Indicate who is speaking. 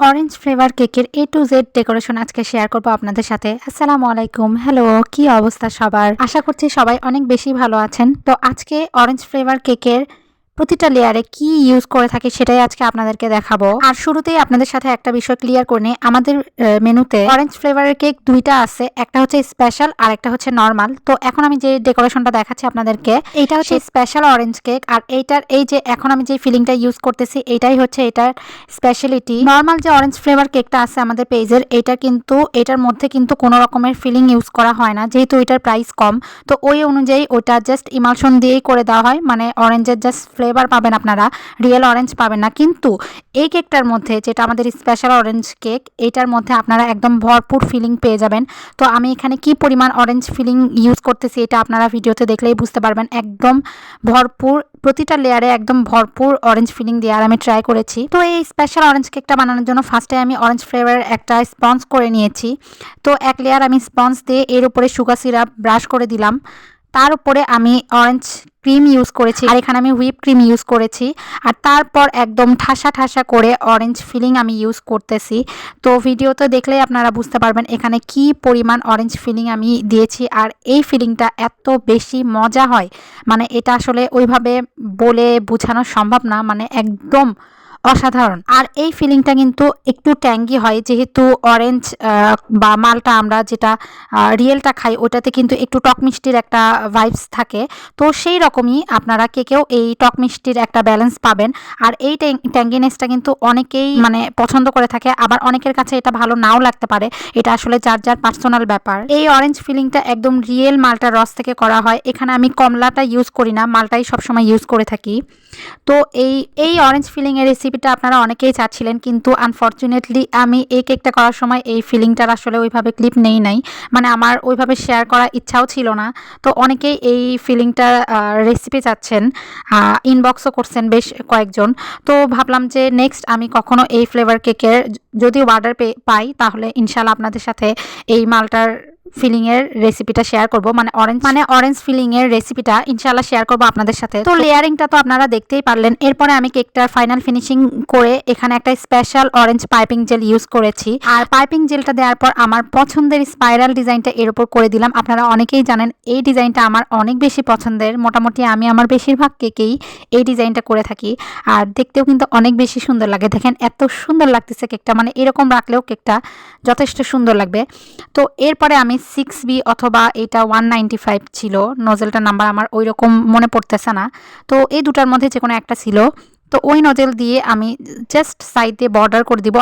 Speaker 1: Orange flavour কেকের A to Z decoration আজকে share করব আপনাদের সাথে। আসসালামু আলাইকুম, হ্যালো, কি অবস্থা সবার? আশা করছি সবাই অনেক বেশি ভালো আছেন। তো আজকে অরেঞ্জ ফ্লেভার কেকের প্রতিটা লেয়ারে কি ইউজ করে থাকি সেটাই আজকে আপনাদেরকে দেখাবো। আর শুরুতেই আপনাদের সাথে একটা বিষয় ক্লিয়ার করে নিই, আমাদের মেনুতে অরেঞ্জ ফ্লেভারের কেক দুইটা আছে, একটা হচ্ছে স্পেশাল আর একটা হচ্ছে নর্মাল। তো এখন আমি যে ডেকোরেশনটা দেখাচ্ছি আপনাদেরকে, এইটা হচ্ছে স্পেশাল অরেঞ্জ কেক, আর এইটার এই যে এখন আমি যে ফিলিংটা ইউজ করতেছি এটাই হচ্ছে এটার স্পেশালিটি। নর্মাল যে অরেঞ্জ ফ্লেভার কেকটা আছে আমাদের পেজের, এটা কিন্তু এটার মধ্যে কিন্তু কোনো রকমের ফিলিং ইউজ করা হয় না, যেহেতু এটার প্রাইস কম। তো ওই অনুযায়ী ওটা জাস্ট ইমালশন দিয়েই করে দেওয়া হয়, মানে অরেঞ্জের জাস্ট ফ্লেভার পাবেন আপনারা, রিয়েল অরেঞ্জ পাবেন না। কিন্তু এই কেকটার মধ্যে, যেটা আমাদের স্পেশাল অরেঞ্জ কেক, এটার মধ্যে আপনারা একদম ভরপুর ফিলিং পেয়ে যাবেন। তো আমি এখানে কি পরিমাণ অরেঞ্জ ফিলিং ইউজ করতেছি এটা আপনারা ভিডিওতে দেখলেই বুঝতে পারবেন। একদম ভরপুর, প্রতিটা লেয়ারে একদম ভরপুর অরেঞ্জ ফিলিং দেওয়ার আমি ট্রাই করেছি। তো এই স্পেশাল অরেঞ্জ কেকটা বানানোর জন্য ফার্স্টে আমি অরেঞ্জ ফ্লেভারের একটা স্পঞ্জ করে নিয়েছি। তো এক লেয়ার আমি স্পঞ্জ দিয়ে এর উপরে সুগার সিরাপ ব্রাশ করে দিলাম। তার উপরে আমি অরেঞ্জ ক্রিম ইউজ করেছি, আর এখানে আমি হুইপ ক্রিম ইউজ করেছি। আর তারপর একদম ঠাসা ঠাসা করে অরেঞ্জ ফিলিং আমি ইউজ করতেছি। তো ভিডিওতে দেখলেই আপনারা বুঝতে পারবেন এখানে কি পরিমাণ অরেঞ্জ ফিলিং আমি দিয়েছি। আর এই ফিলিংটা এত বেশি মজা হয়, মানে এটা আসলে ওইভাবে বলে বোঝানো সম্ভব না, মানে একদম অসাধারণ। আর এই ফিলিংটা কিন্তু একটু ট্যাঙ্গি হয়, যেহেতু অরেঞ্জ বা মালটা আমরা যেটা রিয়েলটা খাই ওটাতে কিন্তু একটু টক মিষ্টির একটা ভাইবস থাকে। তো সেই রকমই আপনারা কেকেও এই টক মিষ্টির একটা ব্যালেন্স পাবেন। আর এই ট্যাঙ্গিনেসটা কিন্তু অনেকেই মানে পছন্দ করে থাকে, আবার অনেকের কাছে এটা ভালো নাও লাগতে পারে। এটা আসলে যার যার পার্সোনাল ব্যাপার। এই অরেঞ্জ ফিলিংটা একদম রিয়েল মালটার রস থেকে করা হয়। এখানে আমি কমলাটা ইউজ করি না, মালটাই সবসময় ইউজ করে থাকি। তো এই অরেঞ্জ ফিলিংয়ের রেসিপিটা আপনারা অনেকেই চাচ্ছিলেন, কিন্তু আনফর্চুনেটলি আমি এই কেকটা করার সময় এই ফিলিংটার আসলে ওইভাবে ক্লিপ নেই নাই, মানে আমার ওইভাবে শেয়ার করার ইচ্ছাও ছিল না। তো অনেকেই এই ফিলিংটার রেসিপি চাচ্ছেন, ইনবক্সও করছেন বেশ কয়েকজন। তো ভাবলাম যে নেক্সট আমি কখনো এই ফ্লেভার কেকের যদি অর্ডার পাই তাহলে ইনশাল্লাহ আপনাদের সাথে এই মালটার ফিলিংয়ের রেসিপিটা শেয়ার করব, মানে অরেঞ্জ ফিলিংয়ের রেসিপিটা ইনশাআল্লাহ শেয়ার করব আপনাদের সাথে। তো লেয়ারিংটা তো আপনারা দেখতেই পারলেন। এরপরে আমি কেকটার ফাইনাল ফিনিশিং করে এখানে একটা special orange piping jail use করেছি। আর পাইপিং জেলটা দেওয়ার পর আমার পছন্দের স্পাইরাল ডিজাইনটা এর উপর করে দিলাম। আপনারা অনেকেই জানেন এই ডিজাইনটা আমার অনেক বেশি পছন্দের, মোটামুটি আমি আমার বেশিরভাগ কেকেই এই ডিজাইনটা করে থাকি। আর দেখতেও কিন্তু অনেক বেশি সুন্দর লাগে। দেখেন এত সুন্দর লাগতেছে কেকটা, মানে এরকম রাখলেও কেকটা যথেষ্ট সুন্দর লাগবে। তো এরপরে আমি 6B অথবা এটা 195 ছিল নজেলটার নাম্বার, আমার ওই রকম মনে পড়তেছে না। তো এই দুটার মধ্যে যে কোনো একটা ছিল। তো ওই নজেল দিয়ে আমি জাস্ট সাইড দিয়ে বর্ডার করে দিব।